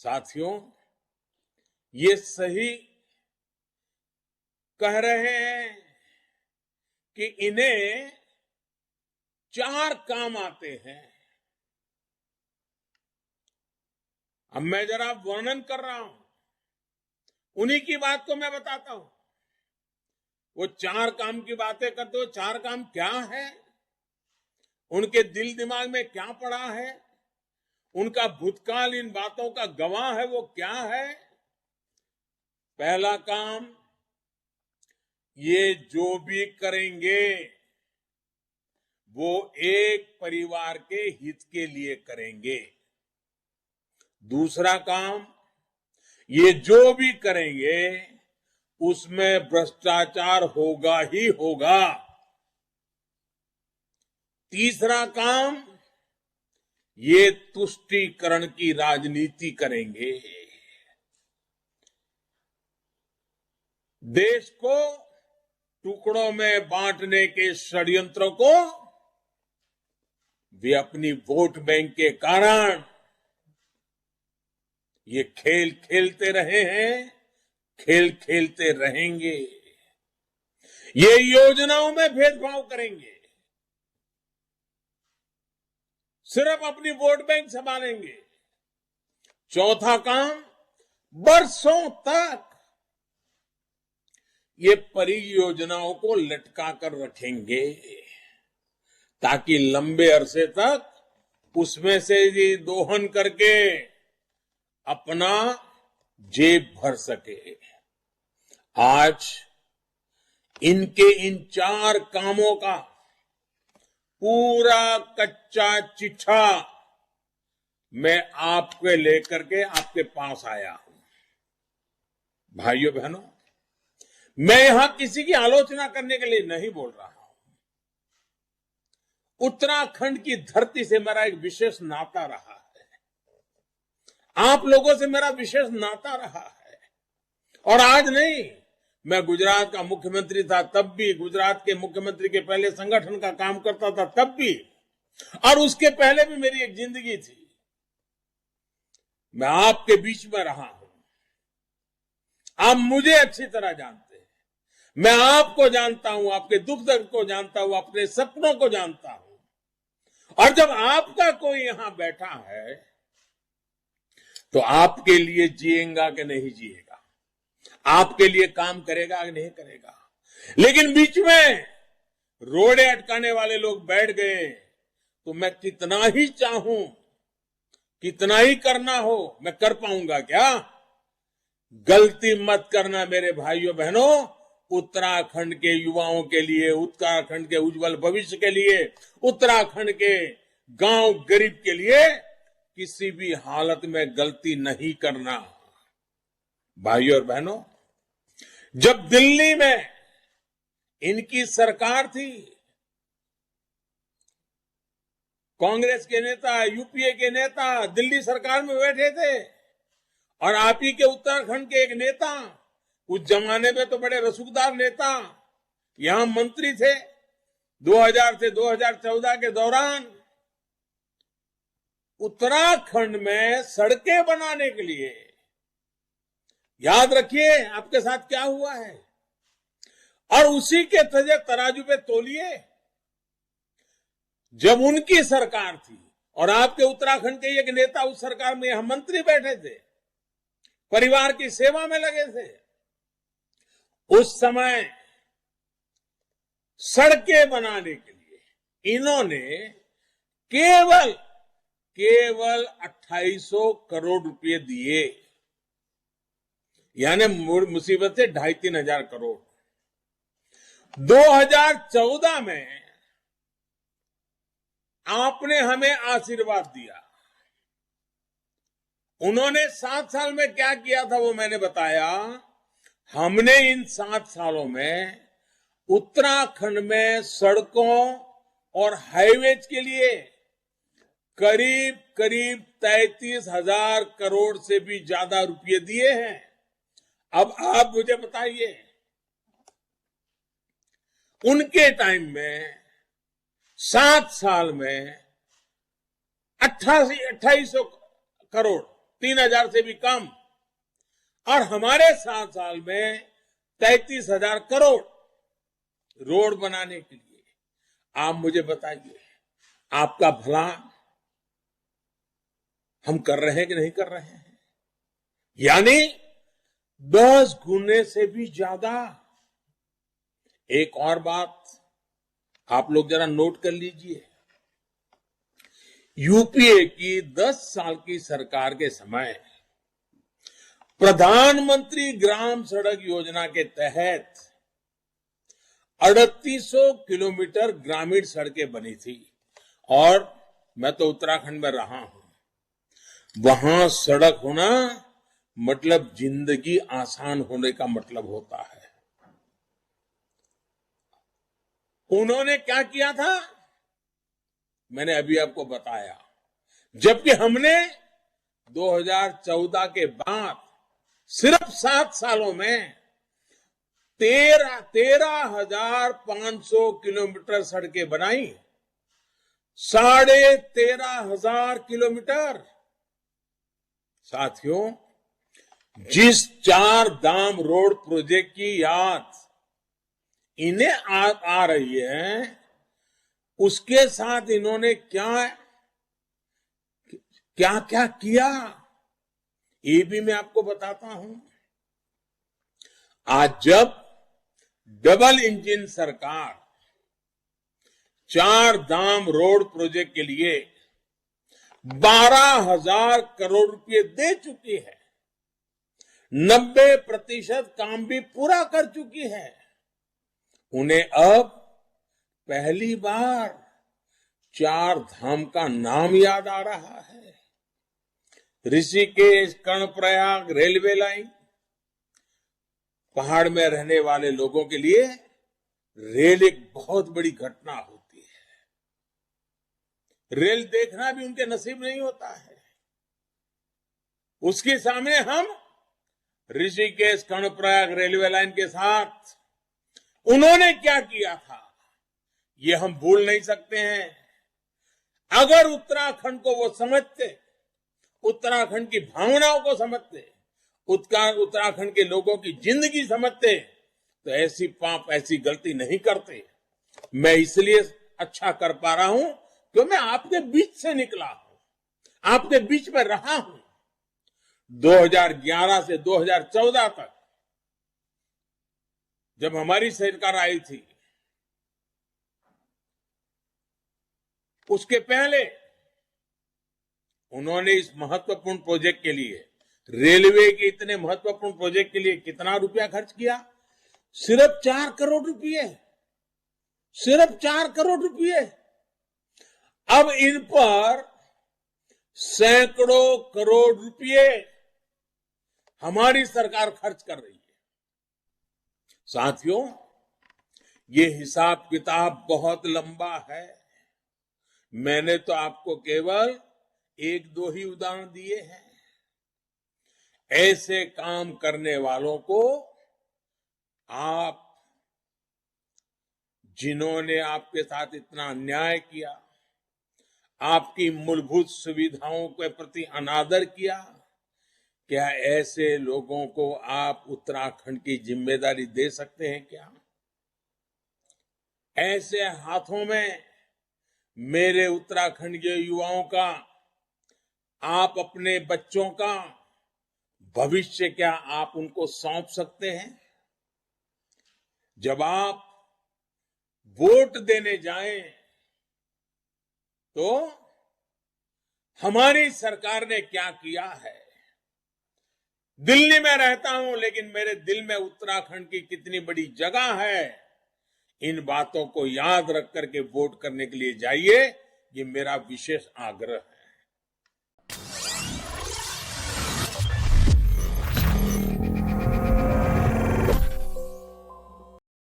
साथियों, ये सही कह रहे हैं कि इन्हें 4 काम आते हैं। अब मैं जरा वर्णन कर रहा हूं, उन्हीं की बात को मैं बताता हूं। वो 4 काम की बातें करते हो, 4 काम क्या है, उनके दिल दिमाग में क्या पड़ा है, उनका भूतकाल इन बातों का गवाह है, वो क्या है। पहला काम, ये जो भी करेंगे वो एक परिवार के हित के लिए करेंगे। दूसरा काम, ये जो भी करेंगे उसमें भ्रष्टाचार होगा ही होगा। तीसरा काम, ये तुष्टीकरण की राजनीति करेंगे। देश को टुकड़ों में बांटने के षड्यंत्र को वे अपनी वोट बैंक के कारण ये खेल खेलते रहे हैं, खेल खेलते रहेंगे। ये योजनाओं में भेदभाव करेंगे, सिर्फ अपनी वोट बैंक संभालेंगे। चौथा काम, बरसों तक ये परियोजनाओं को लटका कर रखेंगे ताकि लंबे अरसे तक उसमें से ही दोहन करके अपना जेब भर सके। आज इनके इन 4 कामों का पूरा कच्चा चिट्ठा मैं आपके लेकर के आपके पास आया हूं। भाइयों बहनों, मैं यहां किसी की आलोचना करने के लिए नहीं बोल रहा हूं। उत्तराखंड की धरती से मेरा एक विशेष नाता रहा है, आप लोगों से मेरा विशेष नाता रहा है। और आज नहीं, मैं गुजरात का मुख्यमंत्री था तब भी, गुजरात के मुख्यमंत्री के पहले संगठन का काम करता था तब भी, और उसके पहले भी मेरी एक जिंदगी थी। मैं आपके बीच में रहा हूं, आप मुझे अच्छी तरह जानते हैं, मैं आपको जानता हूं, आपके दुख दर्द को जानता हूं, अपने सपनों को जानता हूं। और जब आपका कोई यहां बैठा है तो आपके लिए जिएगा कि नहीं जिएगा, आपके लिए काम करेगा कि नहीं करेगा। लेकिन बीच में रोड़े अटकाने वाले लोग बैठ गए तो मैं कितना ही चाहूं, कितना ही करना हो, मैं कर पाऊंगा क्या? गलती मत करना मेरे भाइयों बहनों। उत्तराखंड के युवाओं के लिए, उत्तराखंड के उज्जवल भविष्य के लिए, उत्तराखंड के गांव गरीब के लिए किसी भी हालत में गलती नहीं करना। भाइयों और बहनों, जब दिल्ली में इनकी सरकार थी, कांग्रेस के नेता, यूपीए के नेता दिल्ली सरकार में बैठे थे, और आप ही के उत्तराखंड के एक नेता, उस जमाने में तो बड़े रसूखदार नेता, यहां मंत्री थे 2000 से 2014 के दौरान। उत्तराखंड में सड़कें बनाने के लिए, याद रखिए आपके साथ क्या हुआ है, और उसी के तराजू पे तोलिए। जब उनकी सरकार थी और आपके उत्तराखंड के एक नेता उस सरकार में यहां मंत्री बैठे थे, परिवार की सेवा में लगे थे, उस समय सड़कें बनाने के लिए इन्होंने केवल 2800 करोड़ रुपए दिए, यानी मुसीबत से 2,500-3 हजार करोड़। 2014 में आपने हमें आशीर्वाद दिया, उन्होंने 7 साल में क्या किया था वो मैंने बताया। हमने इन 7 सालों में उत्तराखंड में सड़कों और हाईवेज के लिए करीब 33,000 करोड़ से भी ज्यादा रुपए दिए हैं। अब आप मुझे बताइए, उनके टाइम में 7 साल में 2800 करोड़ 3,000 से भी कम। और हमारे 7 साल में 33,000 करोड़ रोड बनाने के लिए। आप मुझे बताइए, आपका भला हम कर रहे हैं कि नहीं कर रहे हैं? यानी 10 गुने से भी ज्यादा। एक और बात आप लोग जरा नोट कर लीजिए, यूपीए की 10 साल की सरकार के समय प्रधानमंत्री ग्राम सड़क योजना के तहत 3800 किलोमीटर ग्रामीण सड़कें बनी थी। और मैं तो उत्तराखंड में रहा हूं, वहां सड़क होना मतलब जिंदगी आसान होने का मतलब होता है। उन्होंने क्या किया था, मैंने अभी आपको बताया। जबकि हमने 2014 के बाद सिर्फ 7 सालों में 13,500 किलोमीटर सड़कें बनाई। 13,500 किलोमीटर। साथियों, जिस 4 धाम रोड प्रोजेक्ट की याद इन्हें आ रही है, उसके साथ इन्होंने क्या क्या किया, ये भी मैं आपको बताता हूं। आज जब डबल इंजन सरकार 4 धाम रोड प्रोजेक्ट के लिए 12,000 करोड़ रुपए दे चुकी है, 90% काम भी पूरा कर चुकी है, उन्हें अब पहली बार 4 धाम का नाम याद आ रहा है। ऋषिकेश कर्णप्रयाग रेलवे लाइन, पहाड़ में रहने वाले लोगों के लिए रेल एक बहुत बड़ी घटना होती है। रेल देखना भी उनके नसीब नहीं होता है। उसके सामने हम ऋषिकेश कर्णप्रयाग रेलवे लाइन के साथ उन्होंने क्या किया था, ये हम भूल नहीं सकते हैं। अगर उत्तराखंड को वो समझते, उत्तराखंड की भावनाओं को समझते, उत्तराखंड के लोगों की जिंदगी समझते, तो ऐसी पाप, ऐसी गलती नहीं करते। मैं इसलिए अच्छा कर पा रहा हूं क्योंकि मैं आपके बीच से निकला हूं, आपके बीच में रहा हूं। 2011 से 2014 तक जब हमारी सरकार आई थी, उसके पहले उन्होंने इस महत्वपूर्ण प्रोजेक्ट के लिए, रेलवे के इतने महत्वपूर्ण प्रोजेक्ट के लिए कितना रुपया खर्च किया? सिर्फ 4 करोड़ रुपए। सिर्फ 4 करोड़ रुपए। अब इन पर सैकड़ों करोड़ रुपए हमारी सरकार खर्च कर रही है। साथियों, ये हिसाब किताब बहुत लंबा है। मैंने तो आपको केवल 1-2 ही उदाहरण दिए हैं। ऐसे काम करने वालों को आप, जिन्होंने आपके साथ इतना अन्याय किया, आपकी मूलभूत सुविधाओं के प्रति अनादर किया, क्या ऐसे लोगों को आप उत्तराखंड की जिम्मेदारी दे सकते हैं क्या? ऐसे हाथों में मेरे उत्तराखंड के युवाओं का, आप अपने बच्चों का भविष्य क्या आप उनको सौंप सकते हैं? जब आप वोट देने जाएं तो हमारी सरकार ने क्या किया है? दिल्ली में रहता हूं, लेकिन मेरे दिल में उत्तराखंड की कितनी बड़ी जगह है। इन बातों को याद रख करके वोट करने के लिए जाइए, ये मेरा विशेष आग्रह है।